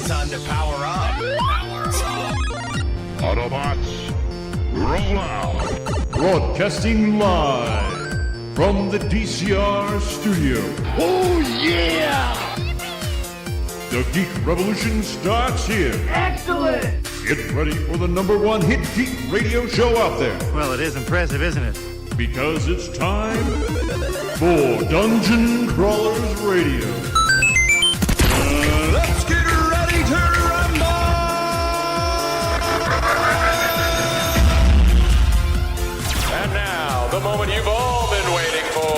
Time to power up. Autobots, roll out. Broadcasting live from the DCR studio. Oh, yeah! The Geek Revolution starts here. Excellent! Get ready for the #1 hit geek radio show out there. Well, it is impressive, isn't it? Because it's time for Dungeon Crawlers Radio. Let's get ready to rumble! And now, the moment you've all been waiting for.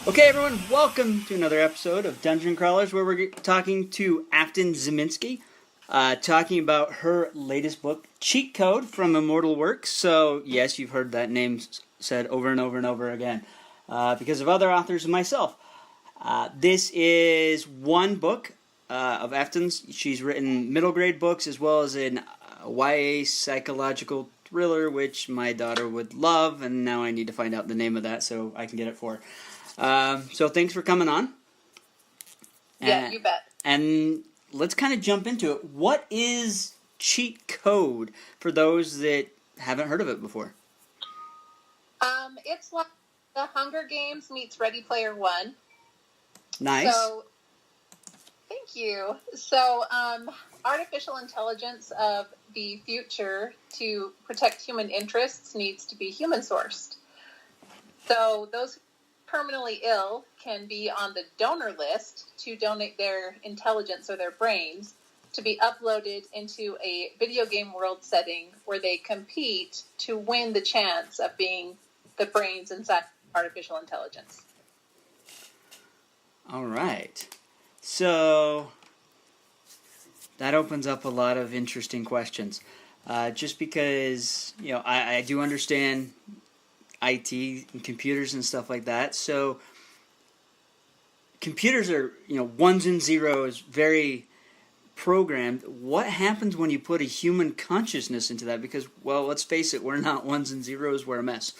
Okay, everyone, welcome to another episode of Dungeon Crawlers, where we're talking to Aften Szymanski, talking about her latest book, Cheat Code from Immortal Works. So, yes, you've heard that name said over and over and over again, because of other authors and myself. This is one book of Aften's. She's written middle grade books as well as an YA psychological thriller, which my daughter would love, and now I need to find out the name of that so I can get it for her. So thanks for coming on. Yeah, you bet. And let's kind of jump into it. What is Cheat Code for those that haven't heard of it before? It's like the Hunger Games meets Ready Player One. Nice. So, thank you. So, artificial intelligence of the future to protect human interests needs to be human-sourced. So, those terminally ill can be on the donor list to donate their intelligence or their brains to be uploaded into a video game world setting where they compete to win the chance of being the brains inside artificial intelligence. All right. So that opens up a lot of interesting questions. Just because, I do understand IT and computers and stuff like that. So computers are, ones and zeros, very programmed. What happens when you put a human consciousness into that? Because, well, let's face it, we're not ones and zeros, we're a mess.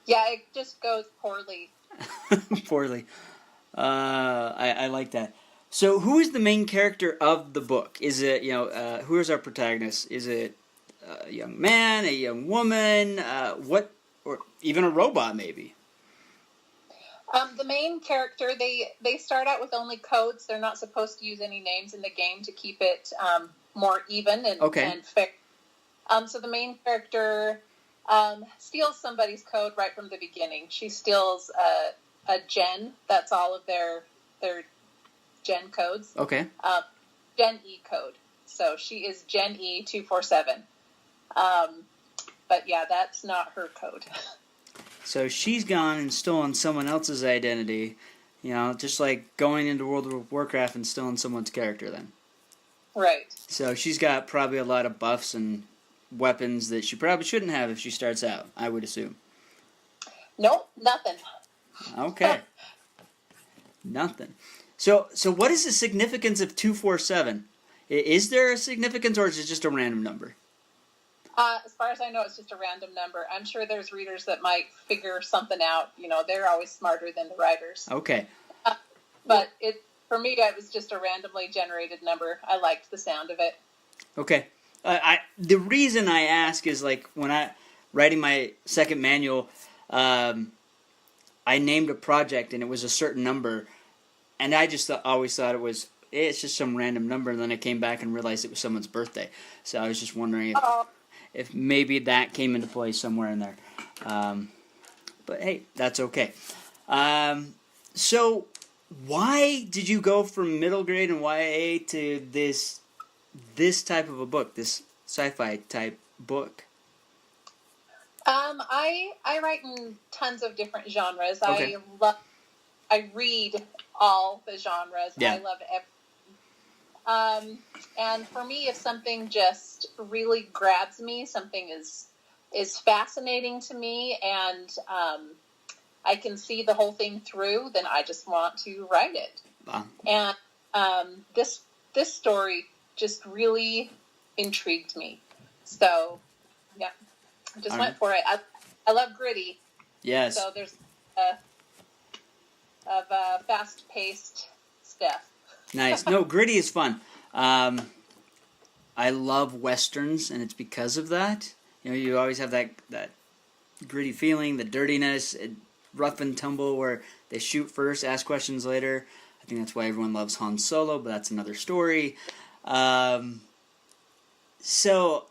Yeah, it just goes poorly. Poorly. I like that. So who is the main character of the book? Is it, who is our protagonist? Is it a young man, a young woman, or even a robot maybe? The main character, they start out with only codes. They're not supposed to use any names in the game to keep it more even and fair. So the main character steals somebody's code right from the beginning. She steals a gen. That's all of their gen codes. Okay. Gen E code. So she is Gen E 247. But yeah, that's not her code. So she's gone and stolen someone else's identity, just like going into World of Warcraft and stealing someone's character then. Right. So she's got probably a lot of buffs and weapons that she probably shouldn't have if she starts out, I would assume. Nope, nothing. Okay. Nothing. So what is the significance of 247? Is there a significance, or is it just a random number? As far as I know, it's just a random number. I'm sure there's readers that might figure something out. They're always smarter than the writers. Okay. But for me, it was just a randomly generated number. I liked the sound of it. Okay. The reason I ask is, like, when I writing my second manual, I named a project and it was a certain number, and I just always thought it's just some random number, and then I came back and realized it was someone's birthday. So I was just wondering if maybe that came into play somewhere in there. But hey, that's okay. So why did you go from middle grade and YA to this type of a book, this sci-fi type book? I write in tons of different genres. Okay. I read all the genres. Yeah. I love everything. And for me, if something just really grabs me, something is fascinating to me, and I can see the whole thing through, then I just want to write it. Wow. And this story just really intrigued me. So, yeah, I just went for it. I love gritty. Yes. So there's a fast-paced death. Nice. No, gritty is fun. I love westerns, and it's because of that. You know, you always have that gritty feeling, the dirtiness, rough and tumble, where they shoot first, ask questions later. I think that's why everyone loves Han Solo, but that's another story. So,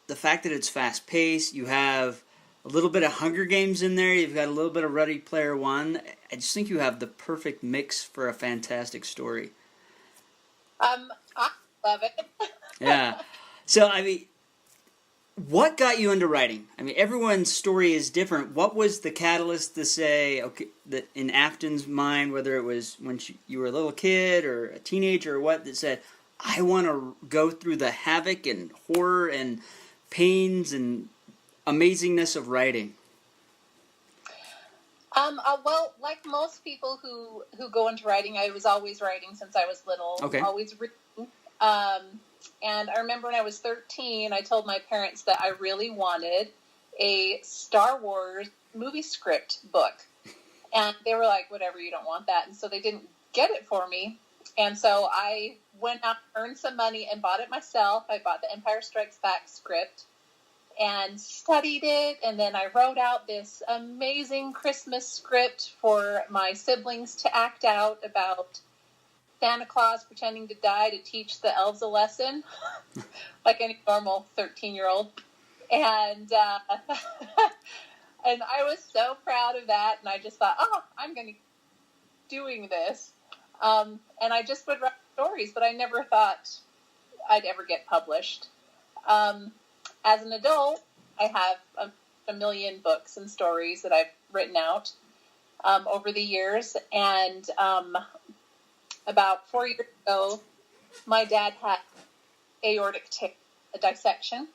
the fact that it's fast-paced, you have a little bit of Hunger Games in there, you've got a little bit of Ready Player One. I just think you have the perfect mix for a fantastic story. I love it. Yeah. So, I mean, what got you into writing? I mean, everyone's story is different. What was the catalyst to say, okay, that in Afton's mind, whether it was when you were a little kid or a teenager or what, that said, I want to go through the havoc and horror and pains and amazingness of writing? Well, like most people who go into writing, I was always writing since I was little. Okay. Always reading. And I remember when I was 13, I told my parents that I really wanted a Star Wars movie script book. And they were like, whatever, you don't want that. And so they didn't get it for me. And so I went out, earned some money, and bought it myself. I bought the Empire Strikes Back script and studied it. And then I wrote out this amazing Christmas script for my siblings to act out about Santa Claus pretending to die to teach the elves a lesson, like any normal 13-year-old. And and I was so proud of that. And I just thought, oh, I'm going to be doing this. And I just would write stories, but I never thought I'd ever get published. As an adult, I have a million books and stories that I've written out over the years. And about 4 years ago, my dad had aortic a dissection.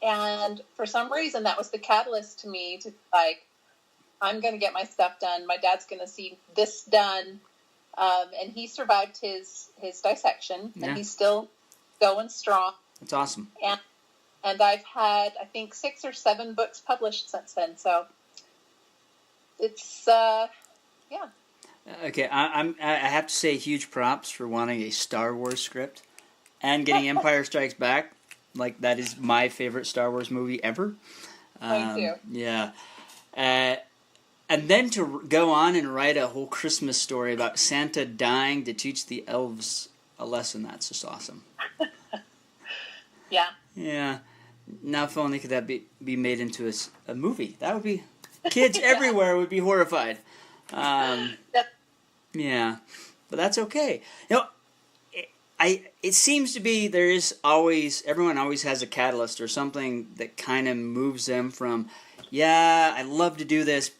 And for some reason, that was the catalyst to me to, like, I'm going to get my stuff done. My dad's going to see this done. And he survived his dissection, and he's still going strong. That's awesome. And I've had, I think, 6 or 7 books published since then. So it's, yeah. Okay, I have to say huge props for wanting a Star Wars script and getting Empire Strikes Back. Like, that is my favorite Star Wars movie ever. Thank you. Yeah. And then to go on and write a whole Christmas story about Santa dying to teach the elves a lesson, that's just awesome. Yeah. Yeah. Now, if only could that be made into a movie. That would be... Kids everywhere would be horrified. Yeah. But that's okay. You know, it seems to be everyone always has a catalyst or something that kind of moves them from, yeah, I love to do this,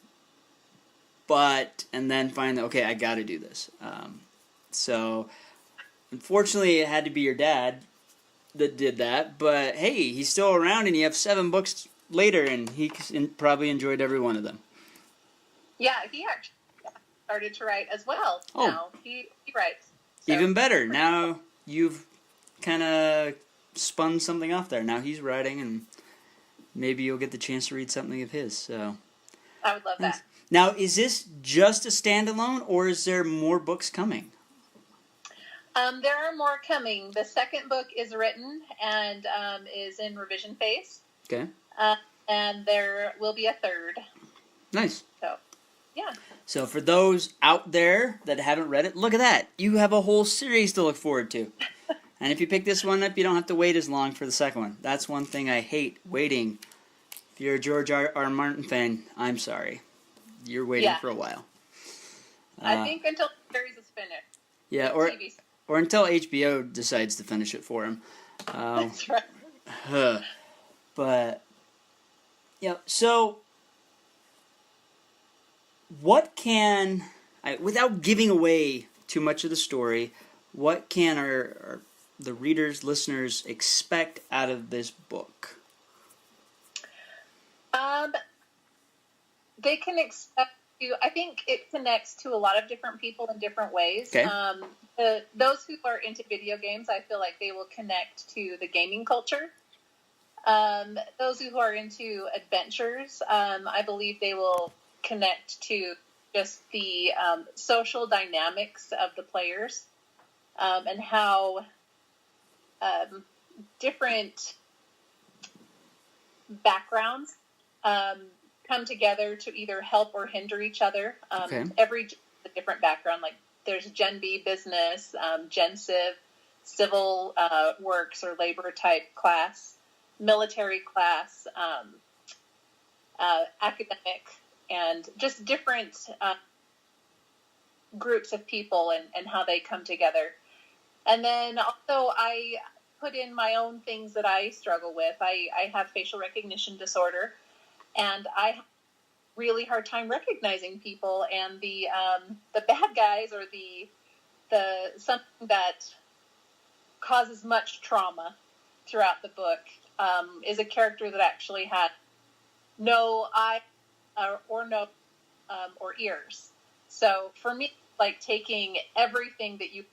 and then find that, okay, I got to do this. So, unfortunately, it had to be your dad that did that, but hey, he's still around, and you have 7 books later, and he probably enjoyed every one of them. Yeah, he actually started to write as well. Oh. Now he writes. So. Even better. Now you've kind of spun something off there. Now he's writing, and maybe you'll get the chance to read something of his. So I would love that. Now, is this just a standalone, or is there more books coming? There are more coming. The second book is written and is in revision phase. Okay. And there will be a third. Nice. So, yeah. So for those out there that haven't read it, look at that. You have a whole series to look forward to. And if you pick this one up, you don't have to wait as long for the second one. That's one thing I hate, waiting. If you're a George R. Martin fan, I'm sorry. You're waiting for a while. I think until the series is finished. Yeah, or until HBO decides to finish it for him. That's right. But, yeah, so what can, without giving away too much of the story, what can the readers, listeners expect out of this book? They can expect I think it connects to a lot of different people in different ways. Okay. Those who are into video games, I feel like they will connect to the gaming culture. Those who are into adventures, I believe they will connect to just the social dynamics of the players, and how different backgrounds come together to either help or hinder each other. Okay. Every a different background. Like there's Gen B business, Gen Civ, civil works or labor type class, military class, academic, and just different groups of people and how they come together. And then also I put in my own things that I struggle with. I have facial recognition disorder, and I have a really hard time recognizing people, and the bad guys or the something that causes much trauma throughout the book is a character that actually had no eye or no or ears. So for me, like taking everything that you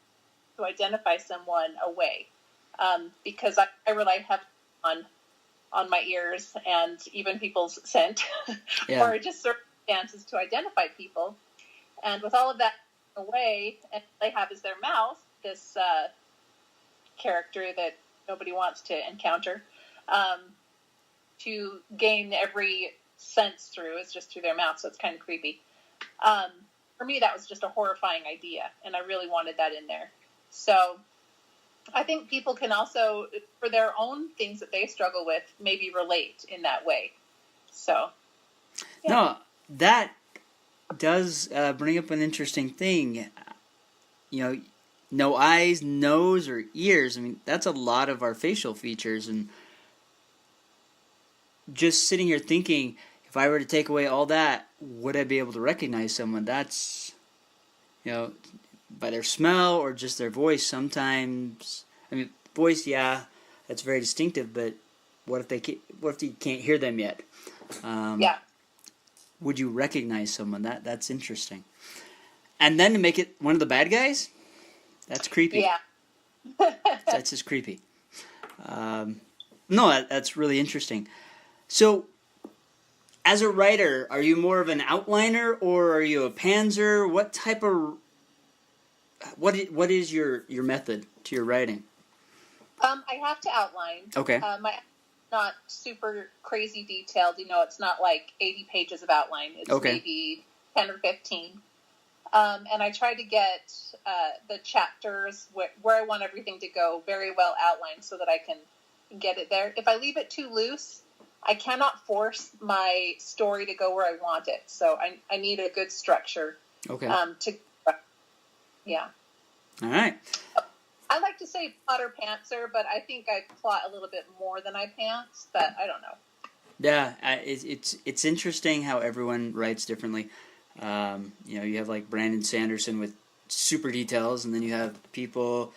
to identify someone away, because I rely heavily on my ears and even people's scent or just circumstances to identify people. And with all of that away, and all they have is their mouth, this character that nobody wants to encounter, to gain every sense through is just through their mouth, so it's kind of creepy. For me, that was just a horrifying idea, and I really wanted that in there. So I think people can also, for their own things that they struggle with, maybe relate in that way. So, yeah. No, that does bring up an interesting thing. You know, no eyes, nose, or ears. I mean, that's a lot of our facial features. And just sitting here thinking, if I were to take away all that, would I be able to recognize someone? That's, you know, by their smell or just their voice sometimes. I mean, voice, yeah, that's very distinctive, but what if you can't hear them yet? Yeah. Would you recognize someone? That's interesting. And then to make it one of the bad guys? That's creepy. Yeah. That's just creepy. No, that's really interesting. So, as a writer, are you more of an outliner or are you a panzer? What type of... What is your method to your writing? I have to outline. Okay. My not super crazy detailed. You know, it's not like 80 pages of outline. It's maybe 10 or 15. And I try to get the chapters where I want everything to go very well outlined so that I can get it there. If I leave it too loose, I cannot force my story to go where I want it. So I need a good structure. Okay. Yeah. All right. I like to say plotter pantser, but I think I plot a little bit more than I pants, but I don't know. Yeah, it's interesting how everyone writes differently. You know, you have like Brandon Sanderson with super details, and then you have people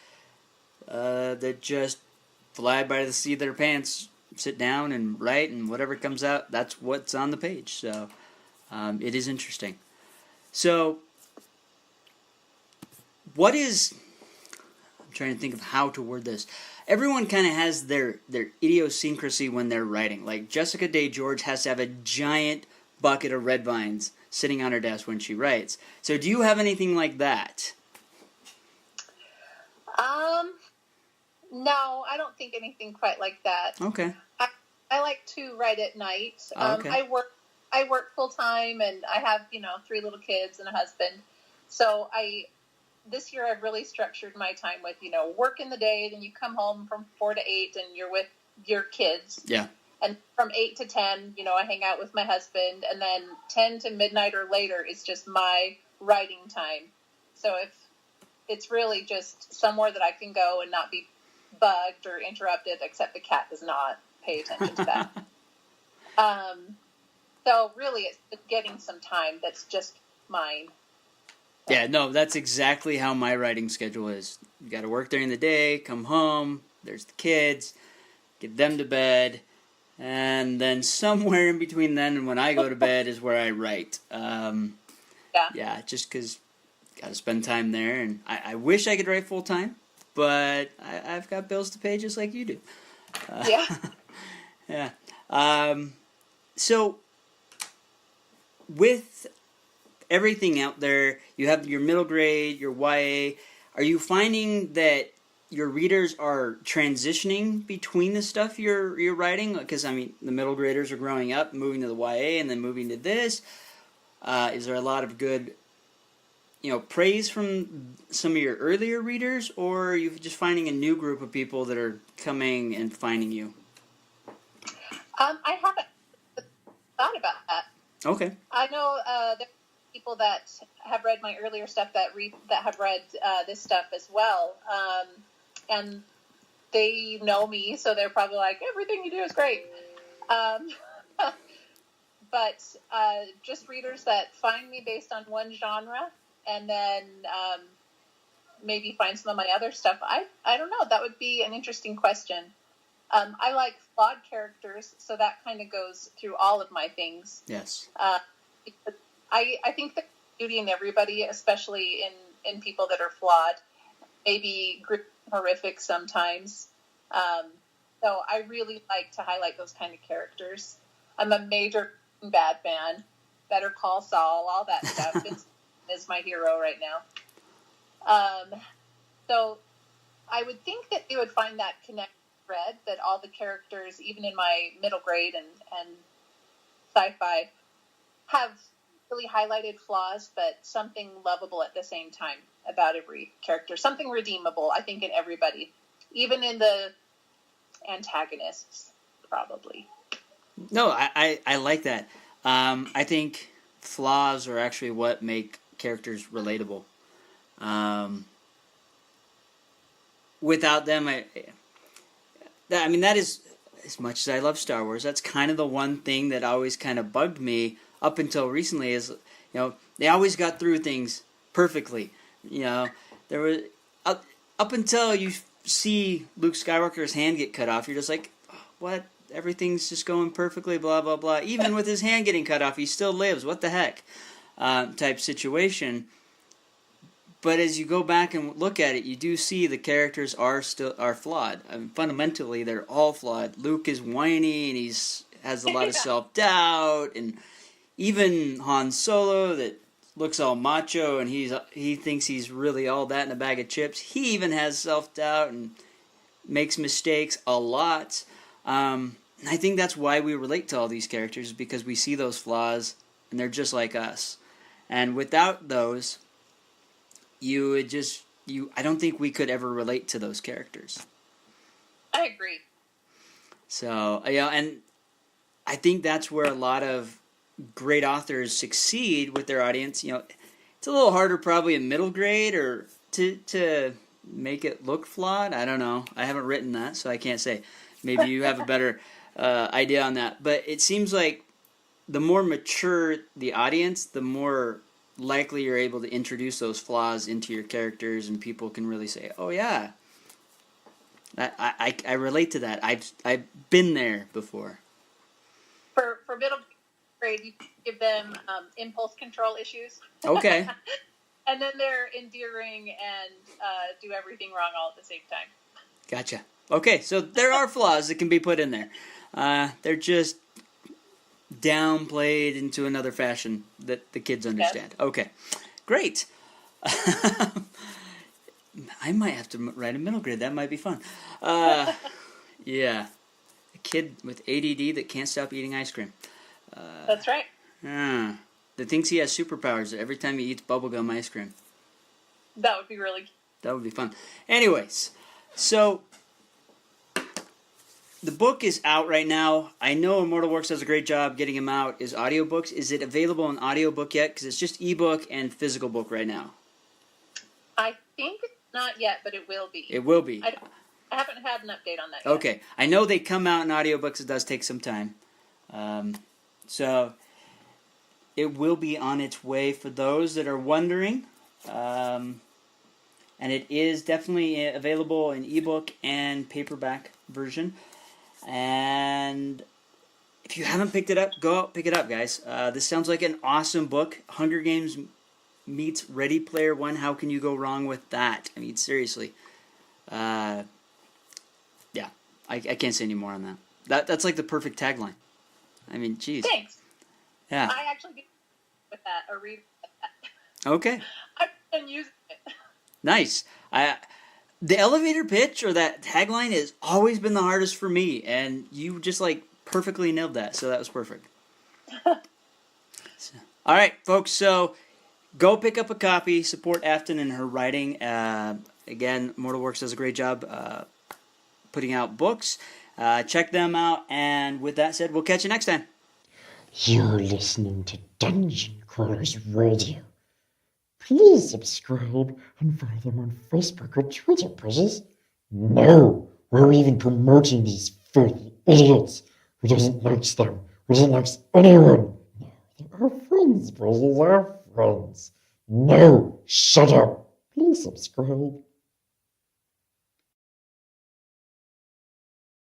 that just fly by the seat of their pants, sit down and write, and whatever comes out, that's what's on the page. So it is interesting. So what is... I'm trying to think of how to word this. Everyone kind of has their idiosyncrasy when they're writing. Like Jessica Day George has to have a giant bucket of red vines sitting on her desk when she writes. So do you have anything like that? No, I don't think anything quite like that. Okay. I like to write at night. Okay. I work full time, and I have 3 little kids and a husband. So this year I've really structured my time with work in the day, then you come home from 4 to 8 and you're with your kids. Yeah. And from 8 to 10, I hang out with my husband, and then 10 to midnight or later is just my writing time. So if it's really just somewhere that I can go and not be bugged or interrupted, except the cat does not pay attention to that. So really it's getting some time that's just mine. Yeah, no, that's exactly how my writing schedule is. You got to work during the day, come home, there's the kids, get them to bed, and then somewhere in between then and when I go to bed is where I write. Yeah, just because got to spend time there, and I wish I could write full time, but I've got bills to pay just like you do. Yeah. Yeah. So, with everything out there. You have your middle grade, your YA. Are you finding that your readers are transitioning between the stuff you're writing? Because, I mean, the middle graders are growing up, moving to the YA, and then moving to this. Is there a lot of good, praise from some of your earlier readers, or are you just finding a new group of people that are coming and finding you? I haven't thought about that. Okay. I know there are people that have read my earlier stuff that have read this stuff as well, and they know me, so they're probably like, everything you do is great. But just readers that find me based on one genre, and then maybe find some of my other stuff. I don't know. That would be an interesting question. I like flawed characters, so that kind of goes through all of my things. Yes. I think the beauty in everybody, especially in people that are flawed, maybe horrific sometimes. So I really like to highlight those kind of characters. I'm a major Bad fan. Better Call Saul, all that stuff. is my hero right now. So I would think that they would find that connect thread, that all the characters, even in my middle grade and sci-fi, have really highlighted flaws, but something lovable at the same time about every character. Something redeemable, I think, in everybody. Even in the antagonists, probably. No, I like that. I think flaws are actually what make characters relatable. Without them, that is, as much as I love Star Wars, that's kind of the one thing that always kind of bugged me up until recently is, they always got through things perfectly. There was, up until you see Luke Skywalker's hand get cut off, you're just like, what? Everything's just going perfectly, blah, blah, blah. Even with his hand getting cut off, he still lives. What the heck? Type situation. But as you go back and look at it, you do see the characters are flawed. I mean, fundamentally, they're all flawed. Luke is whiny, and has a lot of self-doubt, and even Han Solo that looks all macho, and he thinks he's really all that in a bag of chips. He even has self-doubt and makes mistakes a lot. I think that's why we relate to all these characters, because we see those flaws, and they're just like us. And without those, I don't think we could ever relate to those characters. I agree. So, and I think that's where a lot of great authors succeed with their audience. It's a little harder probably in middle grade or to make it look flawed. I don't know. I haven't written that, so I can't say. Maybe you have a better idea on that. But it seems like the more mature the audience, the more likely you're able to introduce those flaws into your characters, and people can really say, "Oh yeah, I relate to that. I've been there before." For middle grade, you give them impulse control issues. Okay. And then they're endearing and do everything wrong all at the same time. Gotcha. Okay, so there are flaws that can be put in there. They're just downplayed into another fashion that the kids understand. Yes. Okay, great. I might have to write a middle grade. That might be fun. Yeah. A kid with ADD that can't stop eating ice cream. That's right. That thinks he has superpowers every time he eats bubblegum ice cream. That would be really cute. That would be fun. Anyways, so the book is out right now. I know Immortal Works does a great job getting them out as audiobooks. Is it available in audiobook yet? Because it's just ebook and physical book right now. I think not yet, but it will be. It will be. I haven't had an update on that yet. Okay. I know they come out in audiobooks. It does take some time. So it will be on its way for those that are wondering. And it is definitely available in ebook and paperback version. And if you haven't picked it up, go out, pick it up, guys. This sounds like an awesome book. Hunger Games meets Ready Player One. How can you go wrong with that? I mean, seriously. Yeah, I can't say any more on that. That's like the perfect tagline. I mean, geez. Thanks. Yeah. I actually did with that, or read with Okay. I've been using it. Nice. The elevator pitch or that tagline has always been the hardest for me, and you just like perfectly nailed that. So that was perfect. All right, folks. So go pick up a copy. Support Afton and her writing. Again, Immortal Works does a great job putting out books. Check them out. And with that said, we'll catch you next time. You're listening to Dungeon Crawlers Radio. Please subscribe and follow them on Facebook or Twitter, precious. No, we're even promoting these filthy idiots. Who doesn't like them? Who doesn't like anyone? No, they're our friends, precious, our friends. No, shut up. Please subscribe.